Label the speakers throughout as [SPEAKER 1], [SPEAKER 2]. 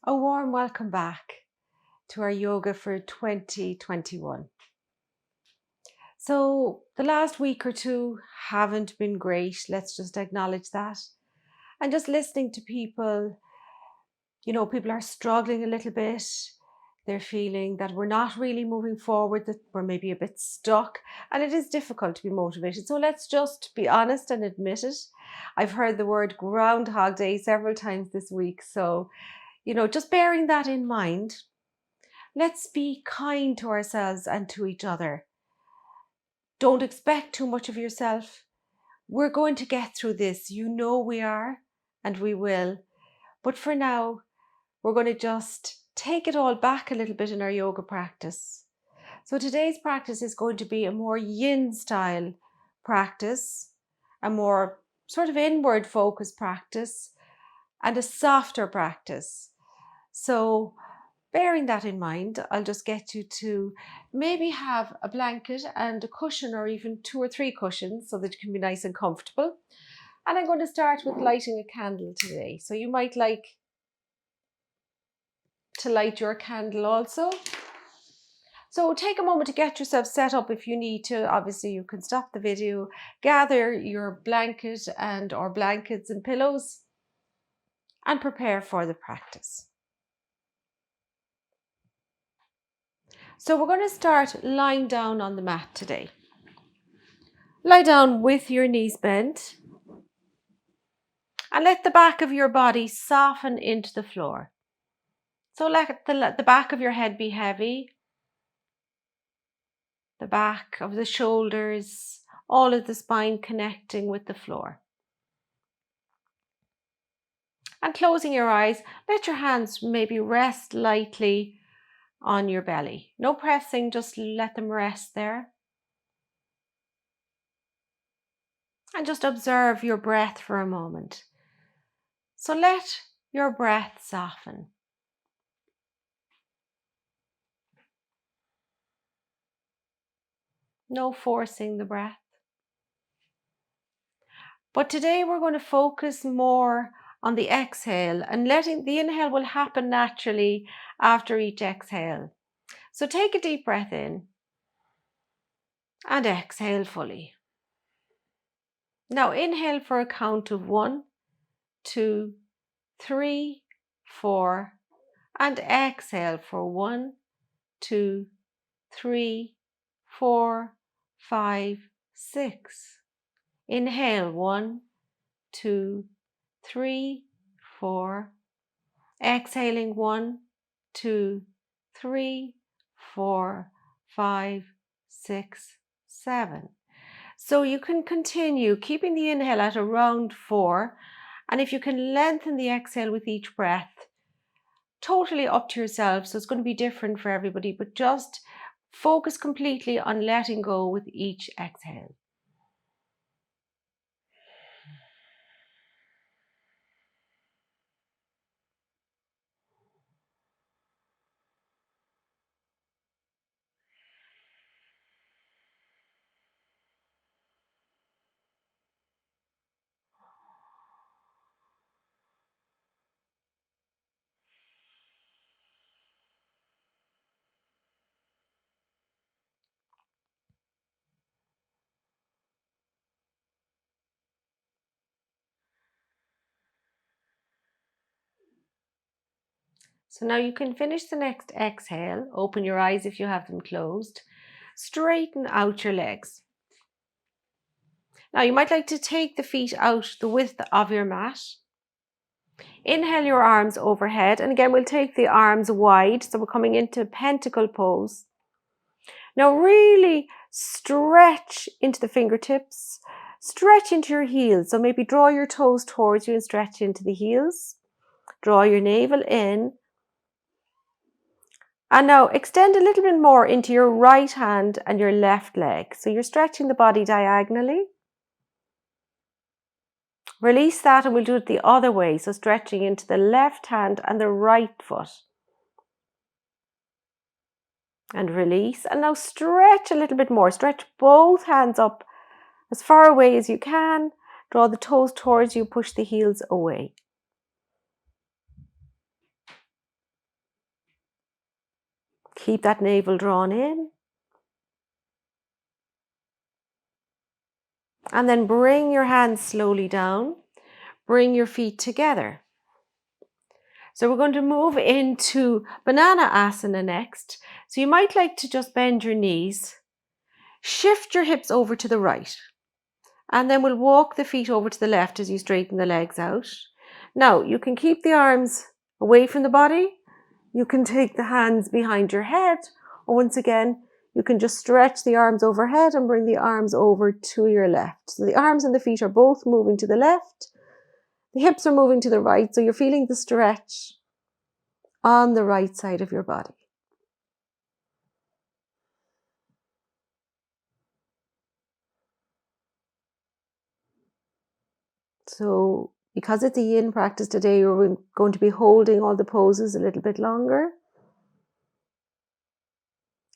[SPEAKER 1] A warm welcome back to our yoga for 2021. So, the last week or two haven't been great. Let's just acknowledge that. And just listening to people, people are struggling a little bit. They're feeling that we're not really moving forward, that we're maybe a bit stuck, and it is difficult to be motivated. So, let's just be honest and admit it. I've heard the word Groundhog Day several times this week. So, just bearing that in mind, let's be kind to ourselves and to each other. Don't expect too much of yourself. We're going to get through this. We are, and we will. But for now, we're going to just take it all back a little bit in our yoga practice. So today's practice is going to be a more yin style practice, a more sort of inward focused practice, and a softer practice. So bearing that in mind, I'll just get you to maybe have a blanket and a cushion, or even 2 or 3 cushions, so that you can be nice and comfortable. And I'm going to start with lighting a candle today. So you might like to light your candle also. So take a moment to get yourself set up if you need to. Obviously, you can stop the video, gather your blanket or blankets and pillows, and prepare for the practice. So we're going to start lying down on the mat today. Lie down with your knees bent and let the back of your body soften into the floor. So let the back of your head be heavy, the back of the shoulders, all of the spine connecting with the floor. And closing your eyes, let your hands maybe rest lightly on your belly. No pressing, just let them rest there. And just observe your breath for a moment. So let your breath soften. No forcing the breath. But today we're going to focus more on the exhale, and letting the inhale will happen naturally after each exhale. So take a deep breath in and exhale fully. Now inhale for a count of 1, 2, 3, 4, and exhale for 1, 2, 3, 4, 5, 6. Inhale 1, 2, 3, 4. Exhaling 1, 2, 3, 4, 5, 6, 7. So you can continue keeping the inhale at around 4, and if you can lengthen the exhale with each breath, totally up to yourself. So it's going to be different for everybody, but just focus completely on letting go with each exhale. So now you can finish the next exhale. Open your eyes if you have them closed. Straighten out your legs. Now you might like to take the feet out the width of your mat. Inhale your arms overhead, and again we'll take the arms wide, so we're coming into pentacle pose. Now really stretch into the fingertips, stretch into your heels, so maybe draw your toes towards you and stretch into the heels. Draw your navel in. And now extend a little bit more into your right hand and your left leg. So you're stretching the body diagonally. Release that and we'll do it the other way. So stretching into the left hand and the right foot. And release. And now stretch a little bit more. Stretch both hands up as far away as you can. Draw the toes towards you, push the heels away. Keep that navel drawn in. And then bring your hands slowly down. Bring your feet together. So we're going to move into Banana Asana next. So you might like to just bend your knees. Shift your hips over to the right. And then we'll walk the feet over to the left as you straighten the legs out. Now, you can keep the arms away from the body. You can take the hands behind your head. Or once again, you can just stretch the arms overhead and bring the arms over to your left. So the arms and the feet are both moving to the left. The hips are moving to the right. So you're feeling the stretch on the right side of your body. So because it's a yin practice today, we're going to be holding all the poses a little bit longer.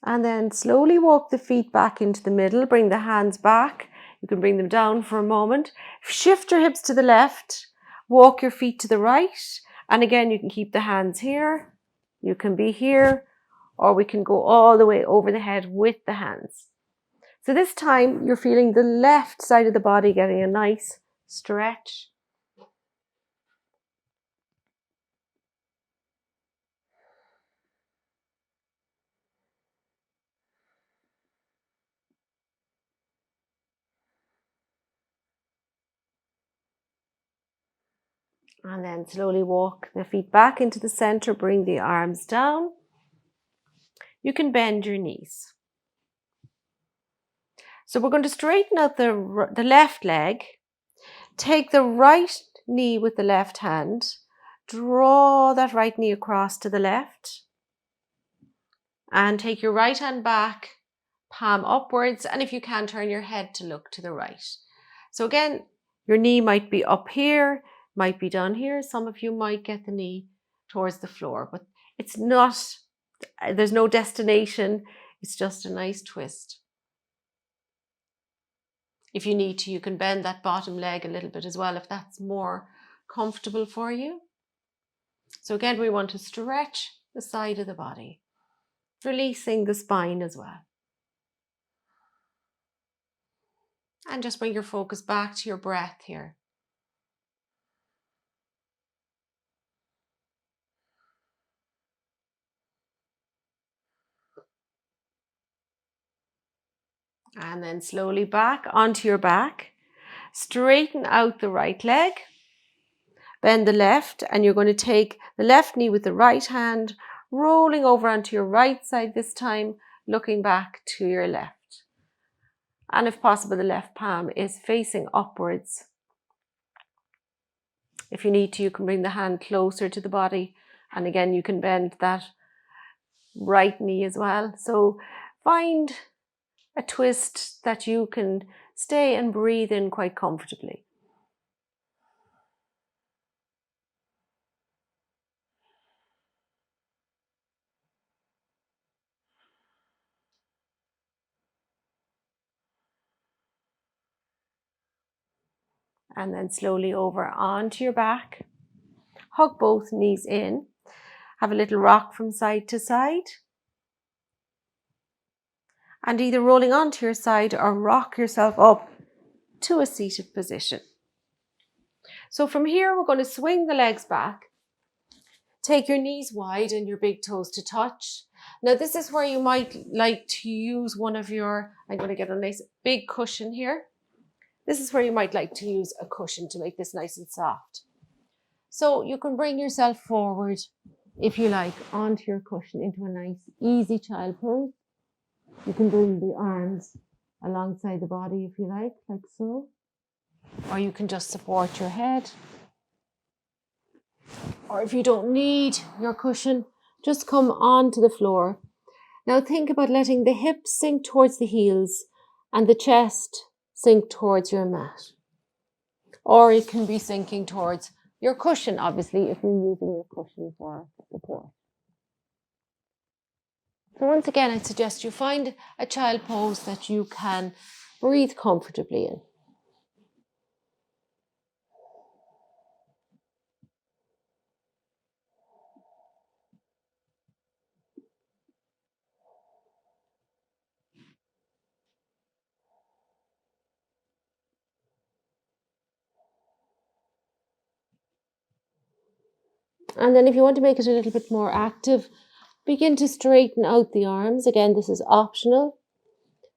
[SPEAKER 1] And then slowly walk the feet back into the middle. Bring the hands back. You can bring them down for a moment. Shift your hips to the left. Walk your feet to the right. And again, you can keep the hands here. You can be here. Or we can go all the way over the head with the hands. So this time, you're feeling the left side of the body getting a nice stretch. And then slowly walk the feet back into the center, bring the arms down. You can bend your knees. So we're going to straighten out the left leg. Take the right knee with the left hand. Draw that right knee across to the left. And take your right hand back, palm upwards. And if you can, turn your head to look to the right. So again, your knee might be up here, might be down here. Some of you might get the knee towards the floor, but it's not, there's no destination. It's just a nice twist. If you need to, you can bend that bottom leg a little bit as well if that's more comfortable for you. So again, we want to stretch the side of the body, releasing the spine as well. And just bring your focus back to your breath here. And then slowly back onto your back. Straighten out the right leg. Bend the left, and you're going to take the left knee with the right hand, rolling over onto your right side this time, looking back to your left. And if possible, the left palm is facing upwards. If you need to, you can bring the hand closer to the body. And again, you can bend that right knee as well. So find a twist that you can stay and breathe in quite comfortably. And then slowly over onto your back. Hug both knees in. Have a little rock from side to side. And either rolling onto your side or rock yourself up to a seated position. So from here, we're going to swing the legs back. Take your knees wide and your big toes to touch. Now this is where you might like to use one of your, I'm going to get a nice big cushion here. This is where you might like to use a cushion to make this nice and soft. So you can bring yourself forward, if you like, onto your cushion into a nice easy child pose. You can bring the arms alongside the body if you like so. Or you can just support your head. Or if you don't need your cushion, just come onto the floor. Now think about letting the hips sink towards the heels and the chest sink towards your mat. Or it can be sinking towards your cushion, obviously, if you're using your cushion for support. So once again, I suggest you find a child pose that you can breathe comfortably in. And then if you want to make it a little bit more active, begin to straighten out the arms. Again, this is optional.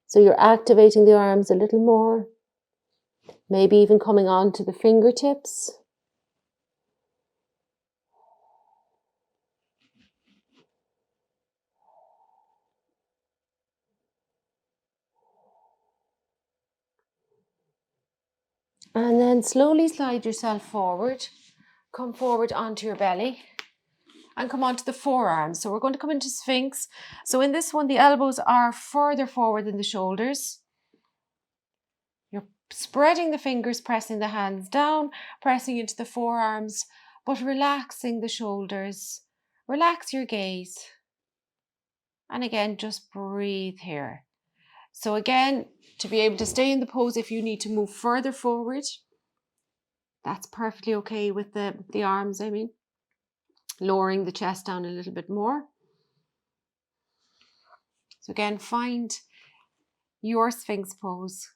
[SPEAKER 1] So you're activating the arms a little more. Maybe even coming on to the fingertips. And then slowly slide yourself forward. Come forward onto your belly. And come onto the forearms. So we're going to come into Sphinx. So in this one, the elbows are further forward than the shoulders. You're spreading the fingers, pressing the hands down, pressing into the forearms, but relaxing the shoulders. Relax your gaze. And again, just breathe here. So again, to be able to stay in the pose, if you need to move further forward, that's perfectly okay with the arms, I mean. Lowering the chest down a little bit more. So again, find your Sphinx pose.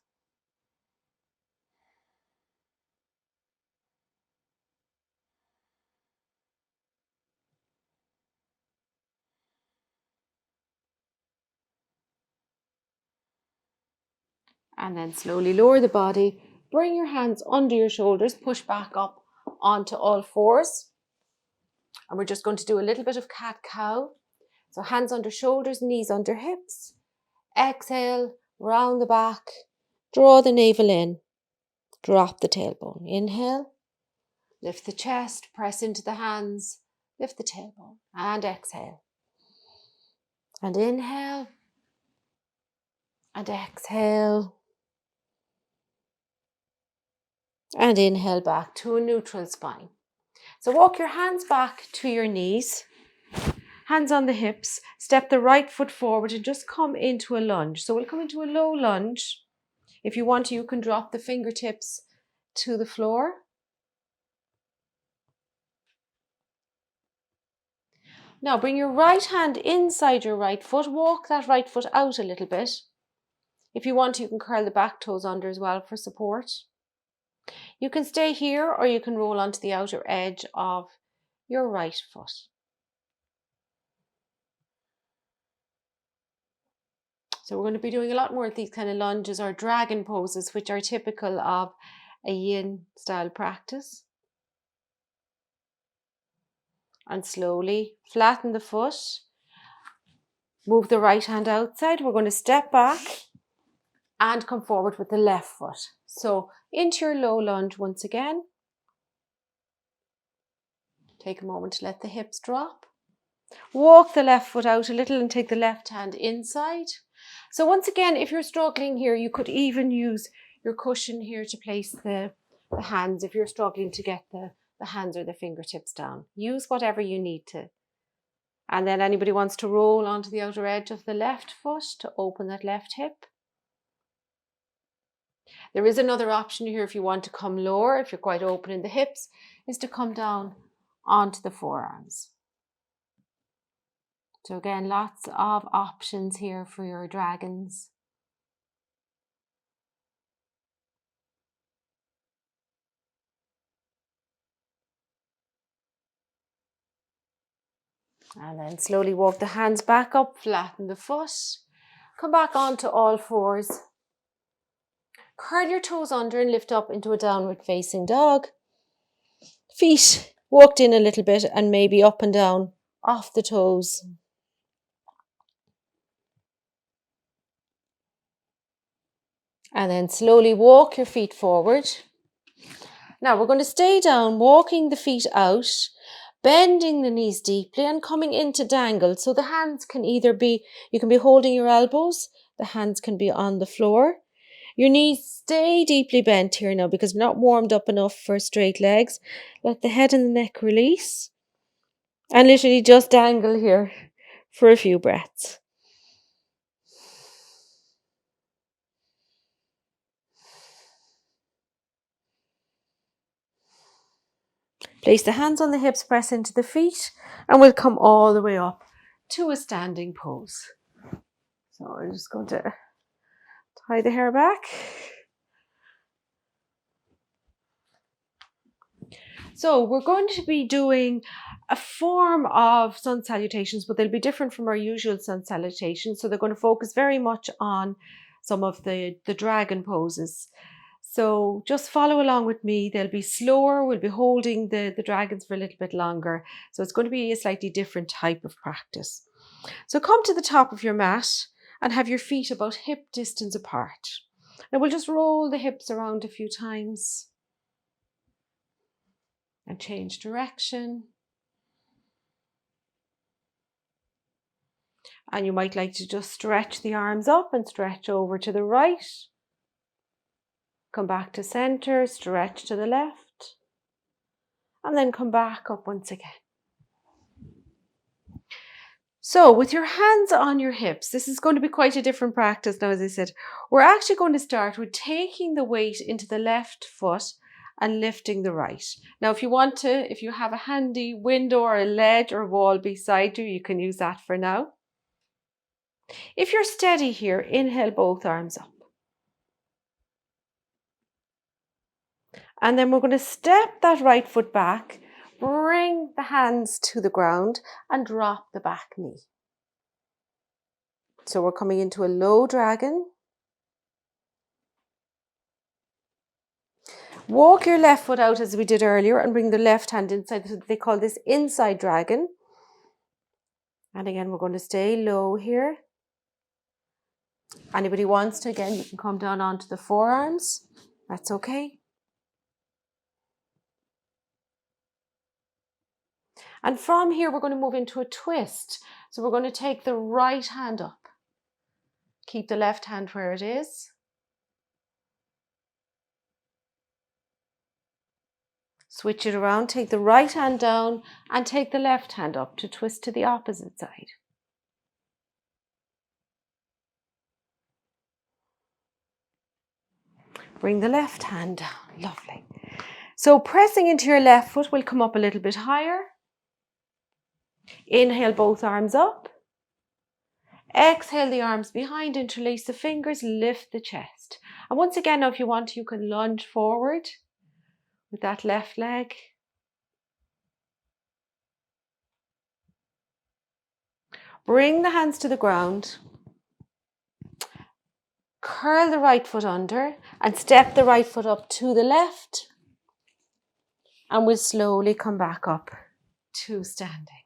[SPEAKER 1] And then slowly lower the body. Bring your hands under your shoulders. Push back up onto all fours. And we're just going to do a little bit of cat-cow. So hands under shoulders, knees under hips. Exhale, round the back. Draw the navel in. Drop the tailbone. Inhale. Lift the chest. Press into the hands. Lift the tailbone. And exhale. And inhale. And exhale. And inhale back to a neutral spine. So walk your hands back to your knees, hands on the hips, step the right foot forward and just come into a lunge. So we'll come into a low lunge. If you want to, you can drop the fingertips to the floor. Now bring your right hand inside your right foot, walk that right foot out a little bit. If you want to, you can curl the back toes under as well for support. You can stay here or you can roll onto the outer edge of your right foot. So we're going to be doing a lot more of these kind of lunges or dragon poses, which are typical of a yin style practice. And slowly flatten the foot. Move the right hand outside. We're going to step back and come forward with the left foot. So into your low lunge once again. Take a moment to let the hips drop. Walk the left foot out a little and take the left hand inside. So once again, if you're struggling here, you could even use your cushion here to place the hands if you're struggling to get the hands or the fingertips down. Use whatever you need to. And then anybody wants to roll onto the outer edge of the left foot to open that left hip. There is another option here if you want to come lower, if you're quite open in the hips, is to come down onto the forearms. So again, lots of options here for your dragons. And then slowly walk the hands back up, flatten the foot. Come back onto all fours. Curl your toes under and lift up into a downward facing dog. Feet walked in a little bit and maybe up and down off the toes. And then slowly walk your feet forward. Now we're going to stay down, walking the feet out, bending the knees deeply and coming into dangle. So the hands can either be, you can be holding your elbows, the hands can be on the floor. Your knees stay deeply bent here now because we're not warmed up enough for straight legs. Let the head and the neck release. And literally just dangle here for a few breaths. Place the hands on the hips, press into the feet, and we'll come all the way up to a standing pose. So I'm just going to tie the hair back. So we're going to be doing a form of sun salutations, but they'll be different from our usual sun salutations. So they're going to focus very much on some of the dragon poses. So just follow along with me. They'll be slower. We'll be holding the dragons for a little bit longer. So it's going to be a slightly different type of practice. So come to the top of your mat and have your feet about hip distance apart. Now we'll just roll the hips around a few times and change direction. And you might like to just stretch the arms up and stretch over to the right. Come back to center, stretch to the left, and then come back up once again. So with your hands on your hips, this is going to be quite a different practice now, as I said. We're actually going to start with taking the weight into the left foot and lifting the right. Now, if you have a handy window or a ledge or wall beside you, you can use that for now. If you're steady here, inhale both arms up. And then we're going to step that right foot back, bring the hands to the ground and drop the back knee. So we're coming into a low dragon. Walk your left foot out as we did earlier and bring the left hand inside. So they call this inside dragon. And again, we're going to stay low here. Anybody wants to, again, you can come down onto the forearms. That's okay. And from here, we're going to move into a twist. So we're going to take the right hand up. Keep the left hand where it is. Switch it around, take the right hand down and take the left hand up to twist to the opposite side. Bring the left hand down. Lovely. So pressing into your left foot, we'll come up a little bit higher. Inhale both arms up. Exhale the arms behind, interlace the fingers, lift the chest. And once again, now if you want, you can lunge forward with that left leg. Bring the hands to the ground. Curl the right foot under and step the right foot up to the left. And we'll slowly come back up to standing.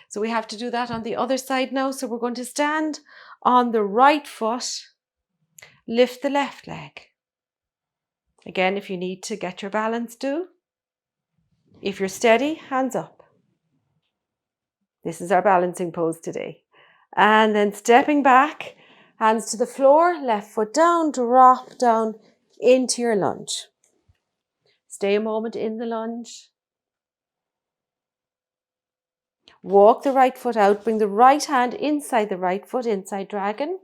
[SPEAKER 1] So we have to do that on the other side now. So we're going to stand on the right foot, lift the left leg. Again, if you need to get your balance, do. If you're steady, hands up. This is our balancing pose today. And then stepping back, hands to the floor, left foot down, drop down into your lunge. Stay a moment in the lunge. Walk the right foot out, bring the right hand inside the right foot, inside dragon,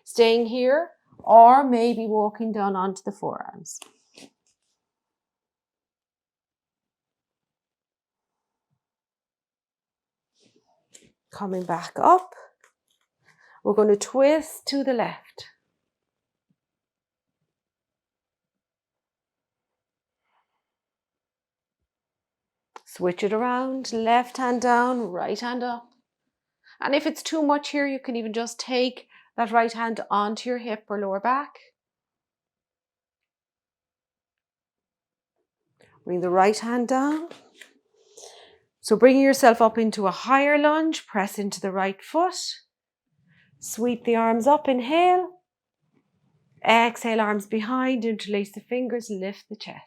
[SPEAKER 1] staying here, or maybe walking down onto the forearms. Coming back up, we're going to twist to the left. Switch it around, left hand down, right hand up. And if it's too much here, you can even just take that right hand onto your hip or lower back. Bring the right hand down. So bringing yourself up into a higher lunge, press into the right foot. Sweep the arms up, inhale. Exhale, arms behind, interlace the fingers, lift the chest.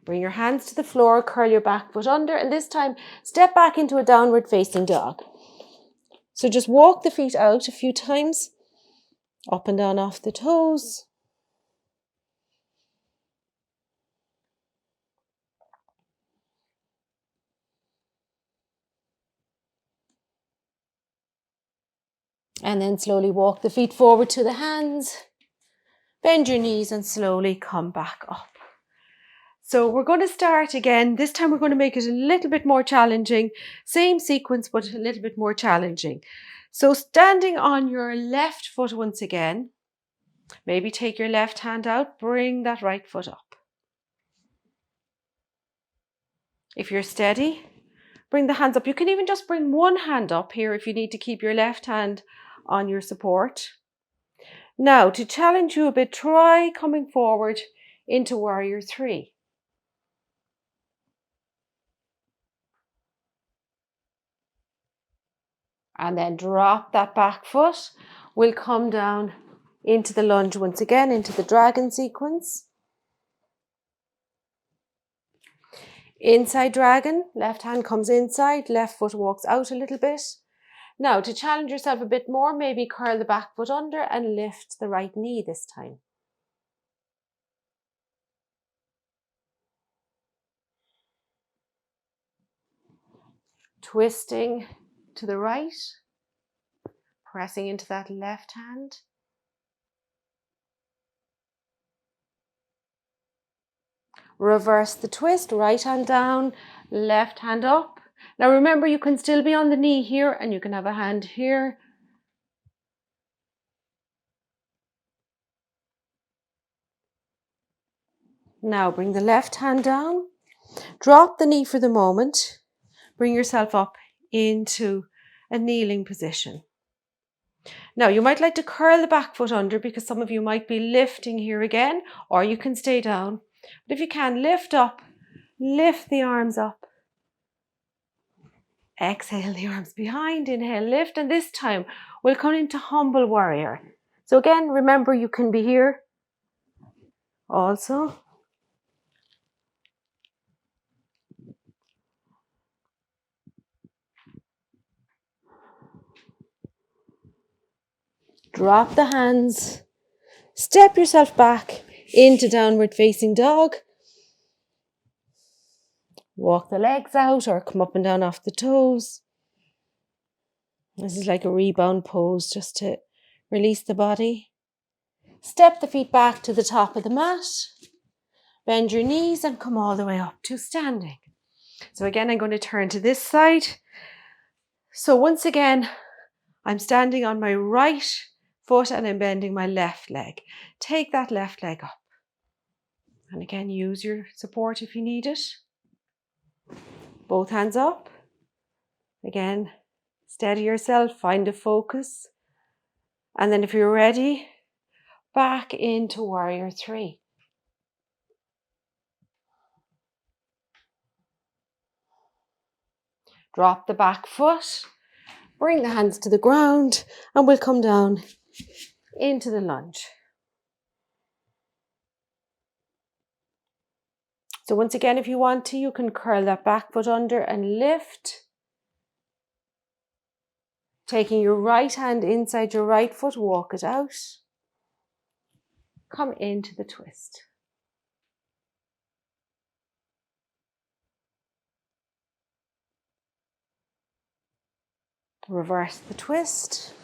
[SPEAKER 1] Bring your hands to the floor, curl your back foot under, and this time step back into a downward facing dog. So just walk the feet out a few times, up and down off the toes. And then slowly walk the feet forward to the hands, bend your knees and slowly come back up. So we're going to start again. This time we're going to make it a little bit more challenging. Same sequence, but a little bit more challenging. So standing on your left foot once again. Maybe take your left hand out, bring that right foot up. If you're steady, bring the hands up. You can even just bring one hand up here if you need to keep your left hand on your support. Now, to challenge you a bit, try coming forward into Warrior 3. And then drop that back foot. We'll come down into the lunge once again, into the dragon sequence. Inside dragon, left hand comes inside, left foot walks out a little bit. Now, to challenge yourself a bit more, maybe curl the back foot under and lift the right knee this time. Twisting to the right, pressing into that left hand. Reverse the twist, right hand down, left hand up. Now remember, you can still be on the knee here and you can have a hand here. Now bring the left hand down, drop the knee for the moment, bring yourself up into a kneeling position. Now you might like to curl the back foot under because some of you might be lifting here again, or you can stay down. But if you can, lift up, lift the arms up. Exhale the arms behind, inhale, lift, and this time we'll come into humble warrior. So again, remember you can be here also. Drop the hands, step yourself back into downward facing dog. Walk the legs out or come up and down off the toes. This is like a rebound pose just to release the body. Step the feet back to the top of the mat. Bend your knees and come all the way up to standing. So again, I'm going to turn to this side. So once again, I'm standing on my right foot and I'm bending my left leg. Take that left leg up. And again, use your support if you need it. Both hands up. Again, steady yourself, find a focus. And then if you're ready, back into Warrior 3. Drop the back foot, bring the hands to the ground, and we'll come down into the lunge. So once again, if you want to, you can curl that back foot under and lift. Taking your right hand inside your right foot, walk it out. Come into the twist. Reverse the twist.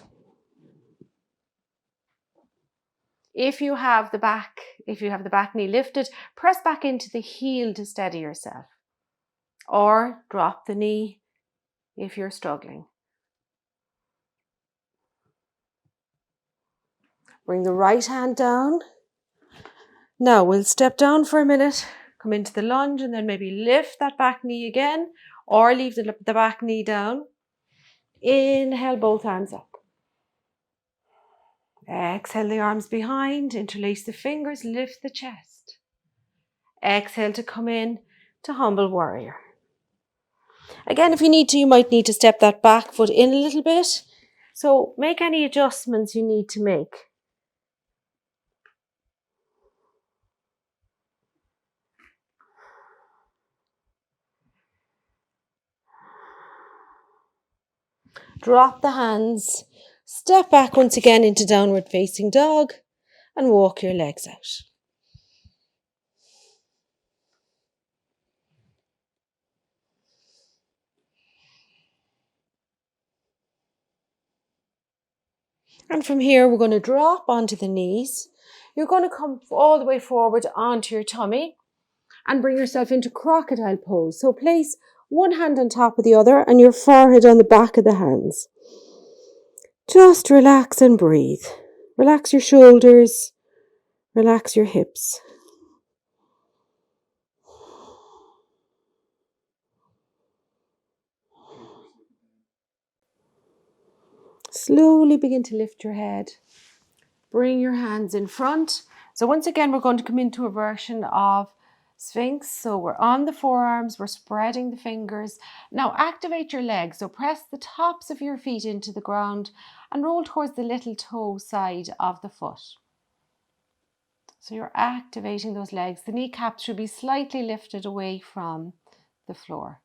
[SPEAKER 1] If you have the back knee lifted, press back into the heel to steady yourself. Or drop the knee if you're struggling. Bring the right hand down. Now we'll step down for a minute, come into the lunge and then maybe lift that back knee again or leave the back knee down. Inhale, both hands up. Exhale the arms behind, interlace the fingers, lift the chest. Exhale to come in to humble warrior. Again, if you need to, you might need to step that back foot in a little bit. So make any adjustments you need to make. Drop the hands, step back once again into downward facing dog and walk your legs out. And from here, we're going to drop onto the knees. You're going to come all the way forward onto your tummy and bring yourself into crocodile pose. So place one hand on top of the other and your forehead on the back of the hands. Just relax and breathe. Relax your shoulders, relax your hips. Slowly begin to lift your head. Bring your hands in front. So once again, we're going to come into a version of Sphinx. So we're on the forearms, we're spreading the fingers. Now activate your legs. So press the tops of your feet into the ground and roll towards the little toe side of the foot. So you're activating those legs. The kneecaps should be slightly lifted away from the floor.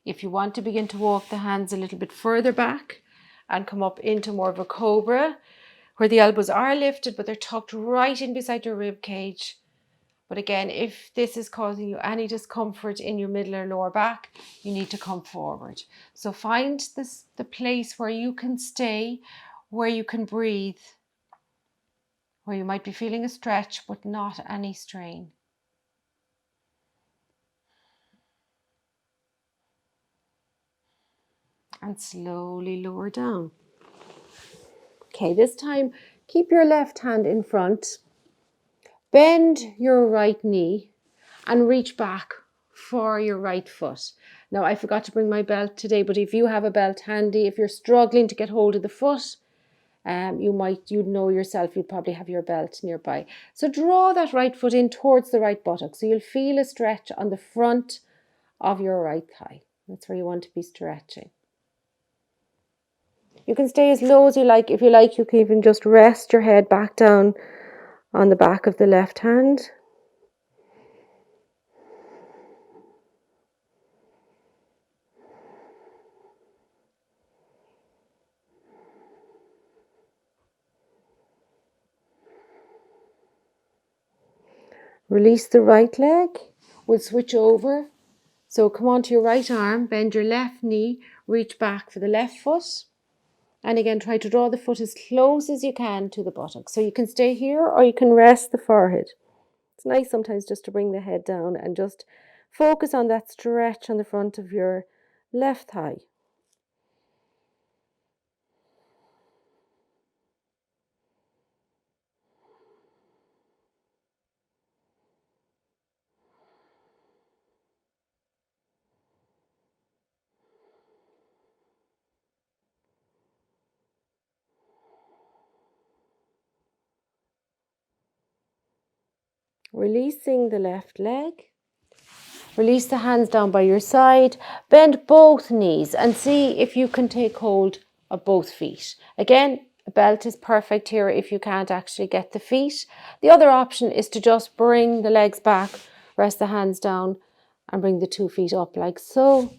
[SPEAKER 1] If you want to begin to walk the hands a little bit further back and come up into more of a cobra, where the elbows are lifted but they're tucked right in beside your rib cage. But again, if this is causing you any discomfort in your middle or lower back, you need to come forward. So find the place where you can stay, where you can breathe, where you might be feeling a stretch but not any strain. And slowly lower down. Okay, this time keep your left hand in front. Bend your right knee and reach back for your right foot. Now, I forgot to bring my belt today, but if you have a belt handy, if you're struggling to get hold of the foot, you'd know yourself, you'd probably have your belt nearby. So draw that right foot in towards the right buttock. So you'll feel a stretch on the front of your right thigh. That's where you want to be stretching. You can stay as low as you like. If you like, you can even just rest your head back down on the back of the left hand. Release the right leg. We'll switch over. So come onto your right arm, bend your left knee, reach back for the left foot. And again, try to draw the foot as close as you can to the buttock. So you can stay here or you can rest the forehead. It's nice sometimes just to bring the head down and just focus on that stretch on the front of your left thigh. Releasing the left leg. Release the hands down by your side. Bend both knees and see if you can take hold of both feet. Again, a belt is perfect here if you can't actually get the feet. The other option is to just bring the legs back, rest the hands down and bring the 2 feet up like so.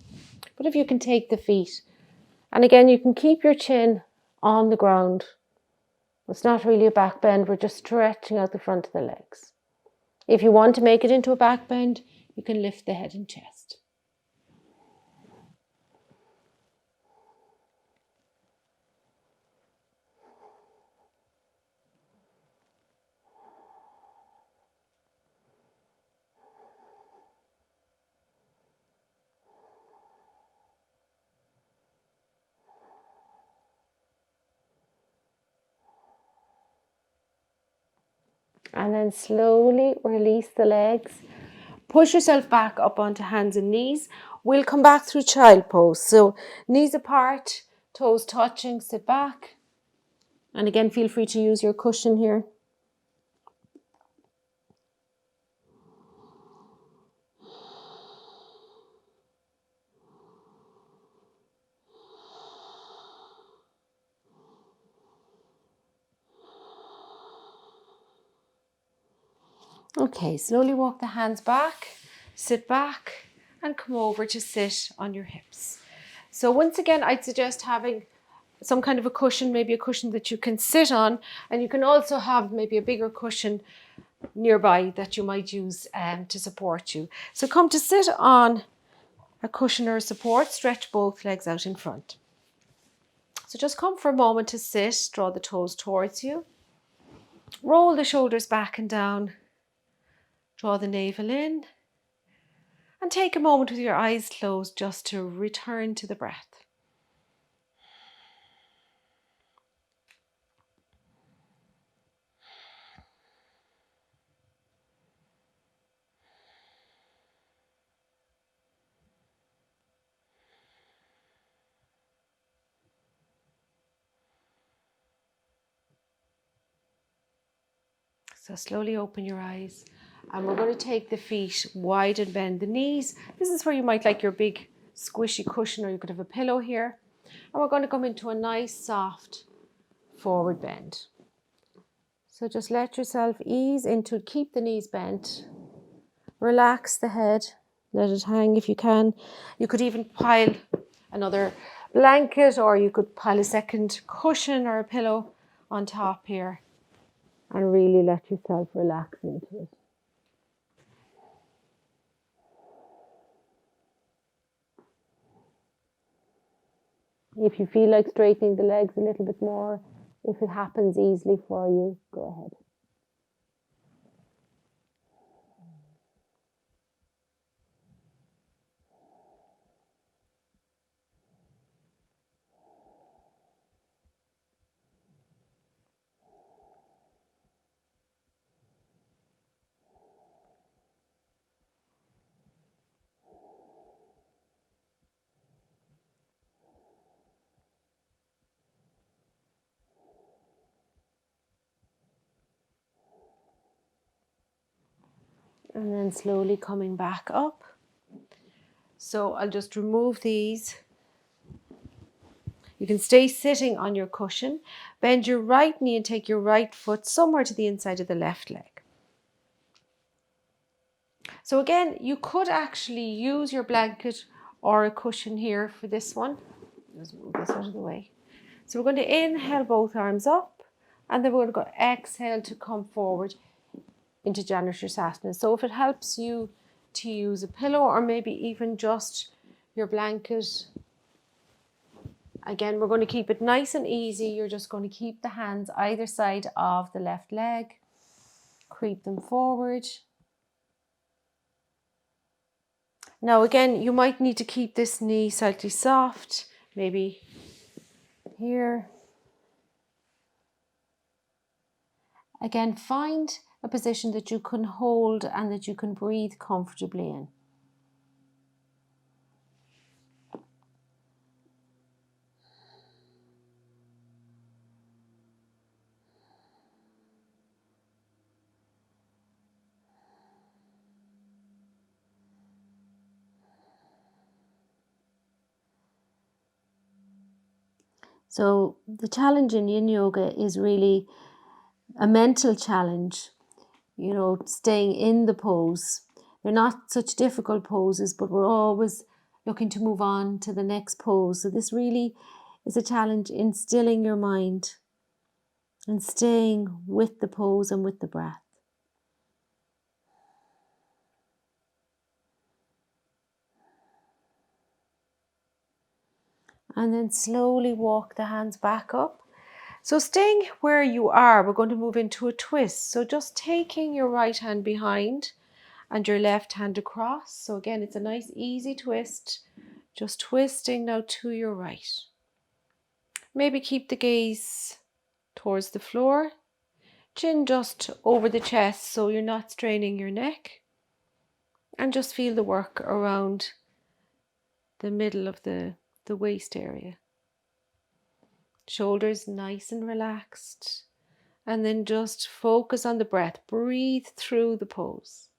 [SPEAKER 1] But if you can take the feet, and again, you can keep your chin on the ground. It's not really a back bend. We're just stretching out the front of the legs. If you want to make it into a back bend, you can lift the head and chest. And then slowly release the legs. Push yourself back up onto hands and knees. We'll come back through child pose. So knees apart, toes touching, sit back. And again, feel free to use your cushion here. Okay, slowly walk the hands back, sit back and come over to sit on your hips. So once again, I'd suggest having some kind of a cushion, maybe a cushion that you can sit on, and you can also have maybe a bigger cushion nearby that you might use to support you. So come to sit on a cushion or a support, stretch both legs out in front. So just come for a moment to sit, draw the toes towards you. Roll the shoulders back and down. Draw the navel in. And take a moment with your eyes closed just to return to the breath. So slowly open your eyes, and we're going to take the feet wide and bend the knees. This is where you might like your big squishy cushion, or you could have a pillow here. And we're going to come into a nice soft forward bend. So just let yourself ease into it. Keep the knees bent. Relax the head. Let it hang if you can. You could even pile another blanket, or you could pile a second cushion or a pillow on top here. And really let yourself relax into it. If you feel like straightening the legs a little bit more, if it happens easily for you, go ahead. And then slowly coming back up. So I'll just remove these. You can stay sitting on your cushion. Bend your right knee and take your right foot somewhere to the inside of the left leg. So again, you could actually use your blanket or a cushion here for this one. Just move this out of the way. So we're going to inhale both arms up, and then we're going to go exhale to come forward into Janushirasana. So if it helps you to use a pillow or maybe even just your blanket, again, we're going to keep it nice and easy. You're just going to keep the hands either side of the left leg. Creep them forward. Now again, you might need to keep this knee slightly soft, maybe here. Again, find a position that you can hold and that you can breathe comfortably in. So the challenge in Yin Yoga is really a mental challenge, staying in the pose. They're not such difficult poses, but we're always looking to move on to the next pose. So this really is a challenge in stilling your mind and staying with the pose and with the breath. And then slowly walk the hands back up. So staying where you are, we're going to move into a twist. So just taking your right hand behind and your left hand across. So again, it's a nice easy twist. Just twisting now to your right. Maybe keep the gaze towards the floor. Chin just over the chest so you're not straining your neck. And just feel the work around the middle of the waist area. Shoulders nice and relaxed. And then just focus on the breath. Breathe through the pose.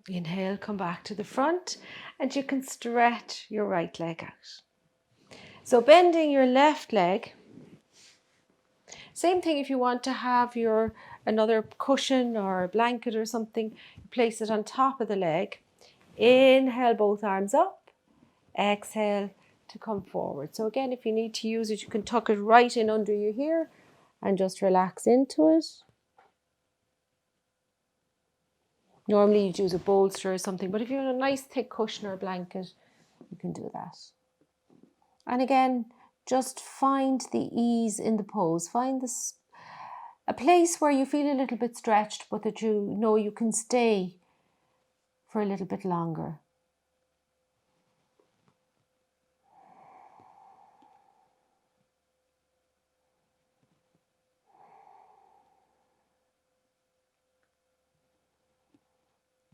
[SPEAKER 1] Inhale, come back to the front, and you can stretch your right leg out. So bending your left leg. Same thing if you want to have another cushion or a blanket or something, place it on top of the leg. Inhale, both arms up. Exhale to come forward. So again, if you need to use it, you can tuck it right in under you here and just relax into it. Normally you'd use a bolster or something, but if you have a nice thick cushion or a blanket, you can do that. And again, just find the ease in the pose. Find a place where you feel a little bit stretched, but that you know you can stay for a little bit longer.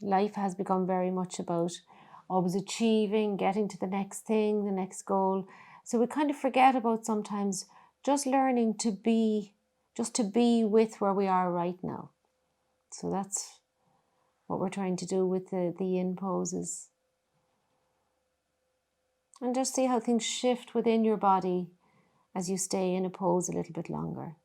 [SPEAKER 1] Life has become very much about always achieving, getting to the next thing, the next goal. So we kind of forget about sometimes just learning to be with where we are right now. So that's what we're trying to do with the yin poses. And just see how things shift within your body as you stay in a pose a little bit longer.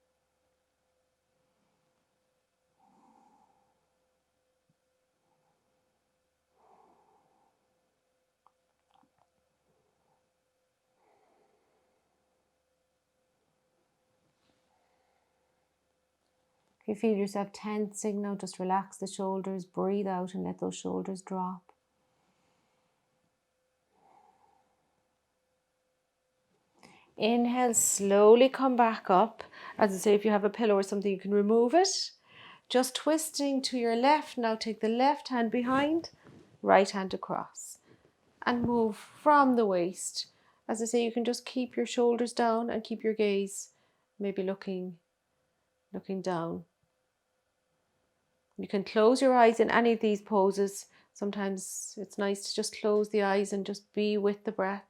[SPEAKER 1] If you feel yourself tensing now, just relax the shoulders, breathe out and let those shoulders drop. Inhale, slowly come back up. As I say, if you have a pillow or something, you can remove it. Just twisting to your left. Now take the left hand behind, right hand across. And move from the waist. As I say, you can just keep your shoulders down and keep your gaze maybe looking down. You can close your eyes in any of these poses. Sometimes it's nice to just close the eyes and just be with the breath.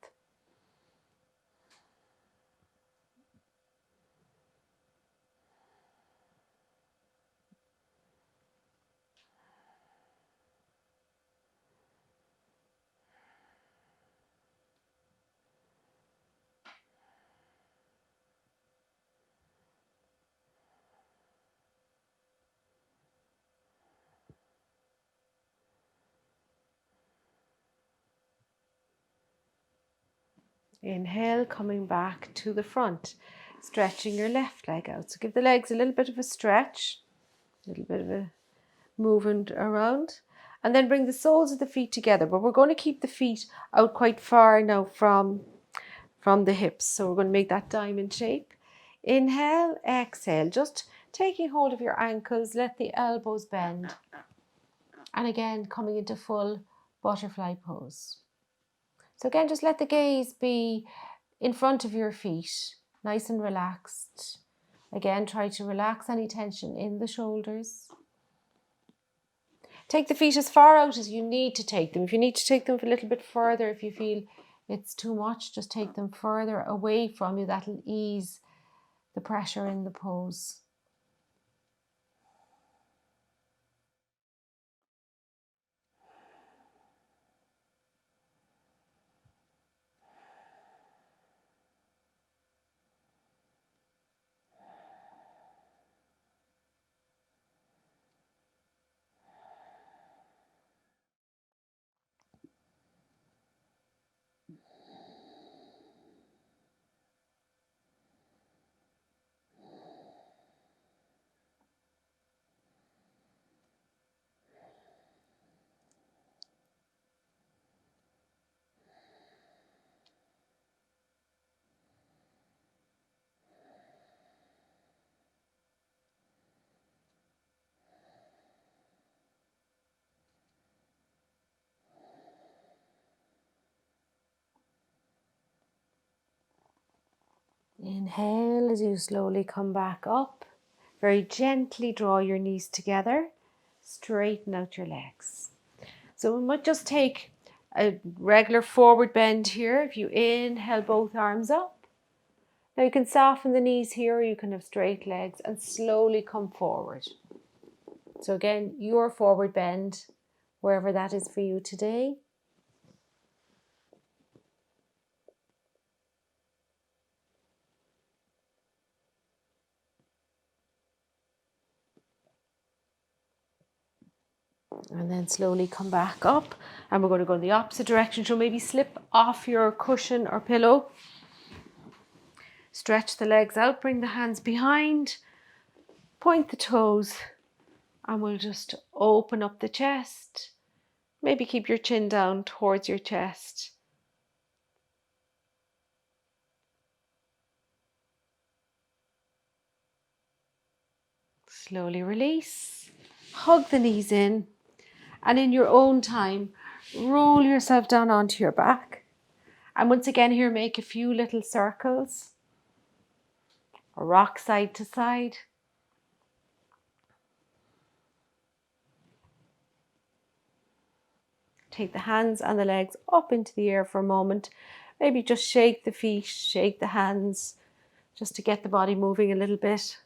[SPEAKER 1] Inhale, coming back to the front, stretching your left leg out. So give the legs a little bit of a stretch, a little bit of a movement around, and then bring the soles of the feet together. But we're going to keep the feet out quite far now from the hips. So we're going to make that diamond shape. Inhale, exhale, just taking hold of your ankles, let the elbows bend. And again, coming into full butterfly pose. So again, just let the gaze be in front of your feet, nice and relaxed. Again, try to relax any tension in the shoulders. Take the feet as far out as you need to take them. If you need to take them a little bit further, if you feel it's too much, just take them further away from you. That'll ease the pressure in the pose. Inhale as you slowly come back up. Very gently draw your knees together. Straighten out your legs. So we might just take a regular forward bend here. If you inhale, both arms up. Now you can soften the knees here, or you can have straight legs and slowly come forward. So again, your forward bend wherever that is for you today. And then slowly come back up, and we're going to go in the opposite direction. So maybe slip off your cushion or pillow. Stretch the legs out, bring the hands behind, point the toes, and we'll just open up the chest. Maybe keep your chin down towards your chest. Slowly release. Hug the knees in, and in your own time, roll yourself down onto your back. And once again here, make a few little circles, or rock side to side. Take the hands and the legs up into the air for a moment. Maybe just shake the feet, shake the hands, just to get the body moving a little bit.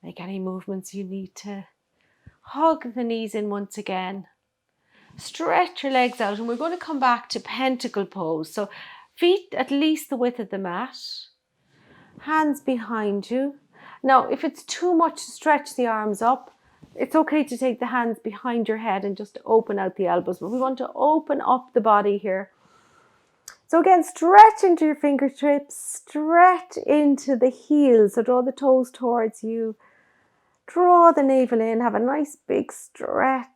[SPEAKER 1] Make any movements you need to. Hug the knees in once again. Stretch your legs out, and we're going to come back to pentacle pose. So feet at least the width of the mat. Hands behind you. Now, if it's too much to stretch the arms up, it's okay to take the hands behind your head and just open out the elbows. But we want to open up the body here. So again, stretch into your fingertips, stretch into the heels. So draw the toes towards you. Draw the navel in, have a nice big stretch.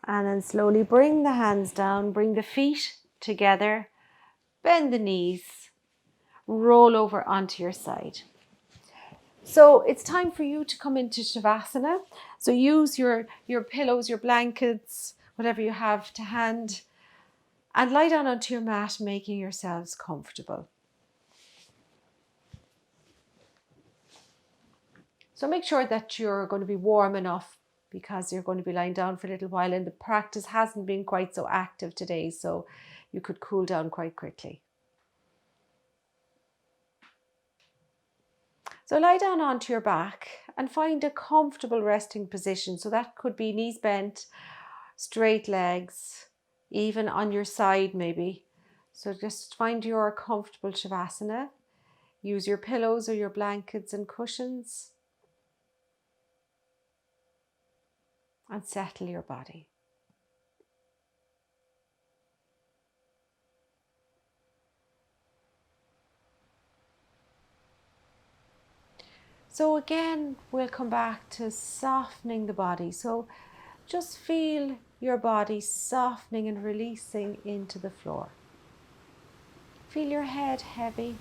[SPEAKER 1] And then slowly bring the hands down, bring the feet together, bend the knees, roll over onto your side. So it's time for you to come into Shavasana. So use your pillows, your blankets, whatever you have to hand, and lie down onto your mat, making yourselves comfortable. So make sure that you're going to be warm enough, because you're going to be lying down for a little while, and the practice hasn't been quite so active today, so you could cool down quite quickly. So lie down onto your back and find a comfortable resting position. So that could be knees bent, straight legs, even on your side maybe. So just find your comfortable Shavasana. Use your pillows or your blankets and cushions, and settle your body. So again, we'll come back to softening the body. So just feel your body softening and releasing into the floor. Feel your head heavy,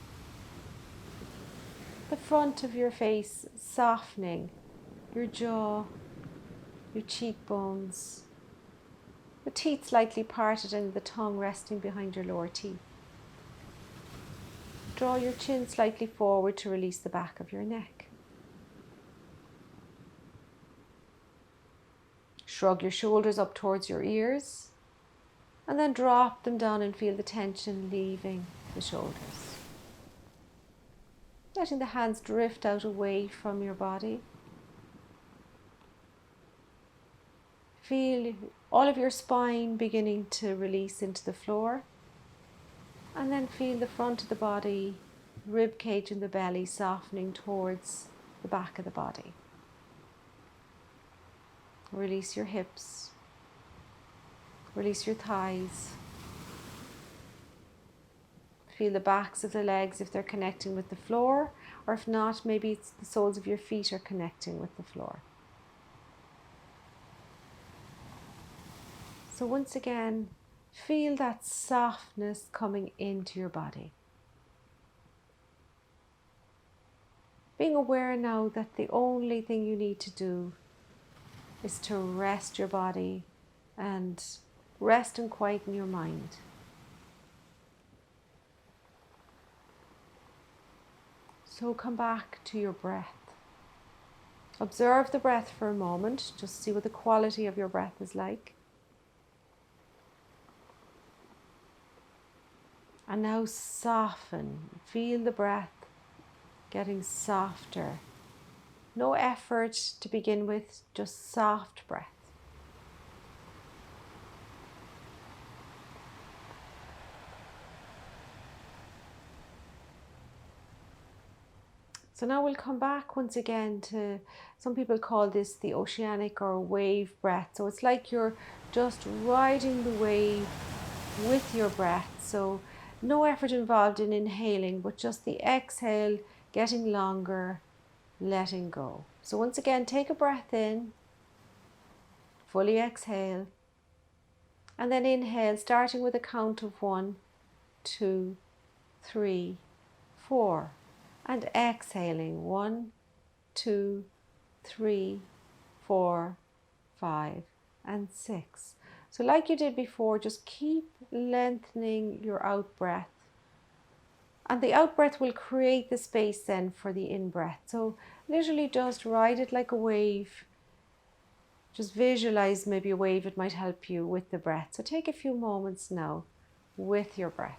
[SPEAKER 1] the front of your face softening, your jaw, your cheekbones, the teeth slightly parted and the tongue resting behind your lower teeth. Draw your chin slightly forward to release the back of your neck. Shrug your shoulders up towards your ears, and then drop them down and feel the tension leaving the shoulders. Letting the hands drift out away from your body. Feel all of your spine beginning to release into the floor, and then feel the front of the body, rib cage and the belly softening towards the back of the body. Release your hips, release your thighs. Feel the backs of the legs if they're connecting with the floor, or if not, maybe it's the soles of your feet are connecting with the floor. So once again, feel that softness coming into your body. Being aware now that the only thing you need to do is to rest your body and rest and quieten your mind. So come back to your breath. Observe the breath for a moment. Just see what the quality of your breath is like. And now soften. Feel the breath getting softer. No effort to begin with, just soft breath. So now we'll come back once again to, some people call this the oceanic or wave breath. So it's like you're just riding the wave with your breath. So no effort involved in inhaling, but just the exhale getting longer, letting go. So once again, take a breath in, fully exhale, and then inhale, starting with a count of 1, 2, 3, 4, and exhaling 1, 2, 3, 4, 5, and 6. So like you did before, just keep lengthening your out breath. And the out breath will create the space then for the in breath. So literally just ride it like a wave. Just visualize maybe a wave, it might help you with the breath. So take a few moments now with your breath.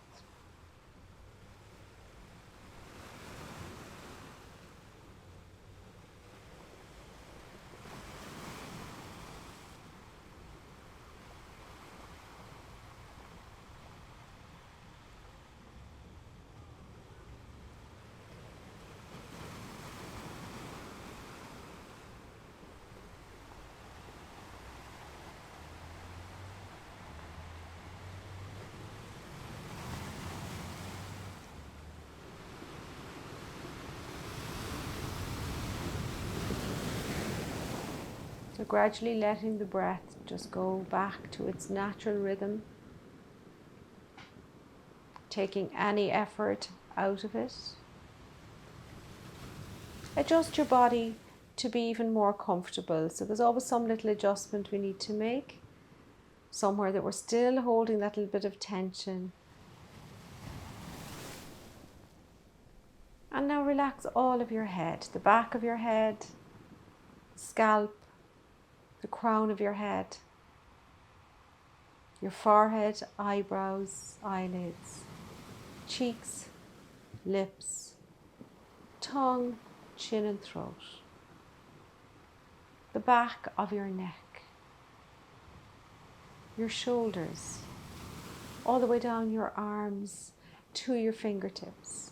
[SPEAKER 1] So gradually letting the breath just go back to its natural rhythm, taking any effort out of it. Adjust your body to be even more comfortable. So there's always some little adjustment we need to make, somewhere that we're still holding that little bit of tension. And now relax all of your head, the back of your head, scalp, the crown of your head, your forehead, eyebrows, eyelids, cheeks, lips, tongue, chin and throat, the back of your neck, your shoulders, all the way down your arms to your fingertips.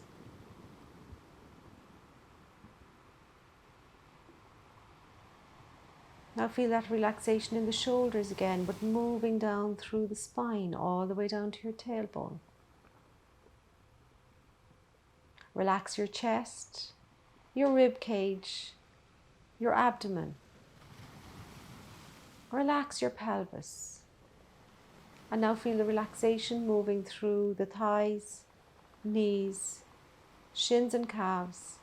[SPEAKER 1] Now feel that relaxation in the shoulders again, but moving down through the spine, all the way down to your tailbone. Relax your chest, your rib cage, your abdomen. Relax your pelvis. And now feel the relaxation moving through the thighs, knees, shins and calves,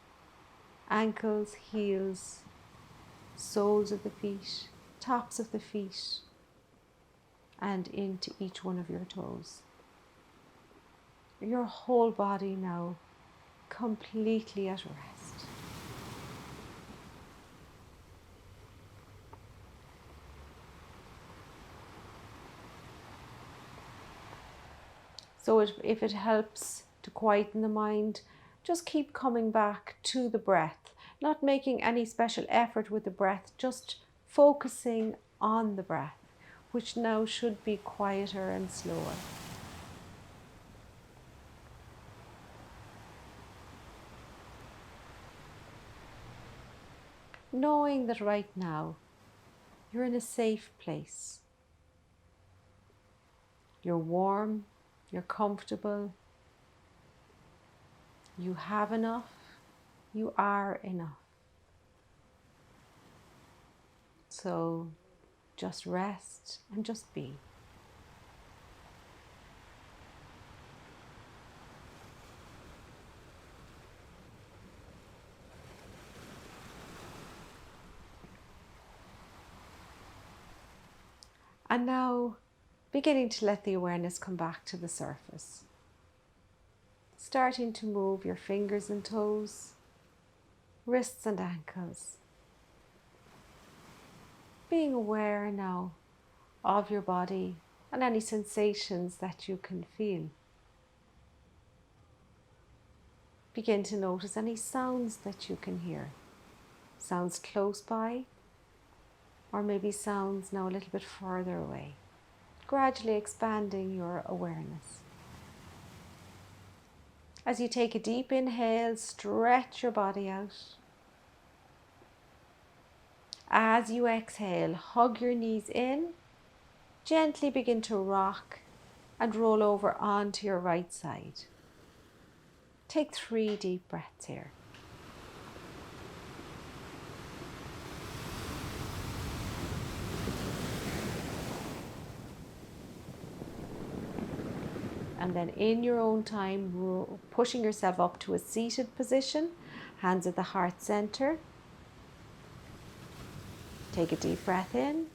[SPEAKER 1] ankles, heels, soles of the feet, tops of the feet, and into each one of your toes. Your whole body now completely at rest. So if it helps to quieten the mind, just keep coming back to the breath, not making any special effort with the breath, just focusing on the breath, which now should be quieter and slower. Knowing that right now you're in a safe place. You're warm, you're comfortable, you have enough, you are enough. So just rest and just be. And now beginning to let the awareness come back to the surface. Starting to move your fingers and toes, wrists and ankles. Being aware now of your body and any sensations that you can feel. Begin to notice any sounds that you can hear. Sounds close by, or maybe sounds now a little bit further away. Gradually expanding your awareness. As you take a deep inhale, stretch your body out. As you exhale, hug your knees in. Gently begin to rock and roll over onto your right side. Take 3 deep breaths here. And then in your own time, pushing yourself up to a seated position, hands at the heart center. Take a deep breath in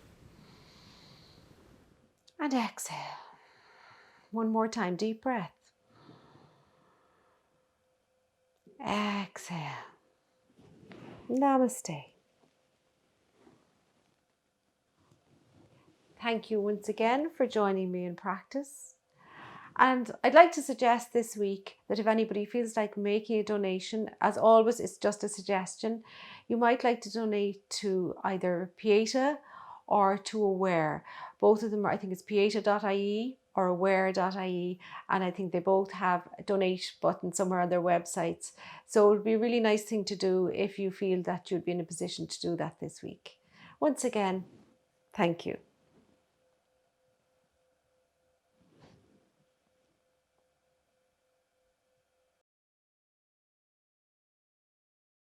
[SPEAKER 1] and exhale. One more time, deep breath. Exhale. Namaste. Thank you once again for joining me in practice. And I'd like to suggest this week that if anybody feels like making a donation, as always, it's just a suggestion, you might like to donate to either Pieta or to Aware. Both of them, I think it's pieta.ie or aware.ie, and I think they both have a donate button somewhere on their websites. So it would be a really nice thing to do if you feel that you'd be in a position to do that this week. Once again, thank you.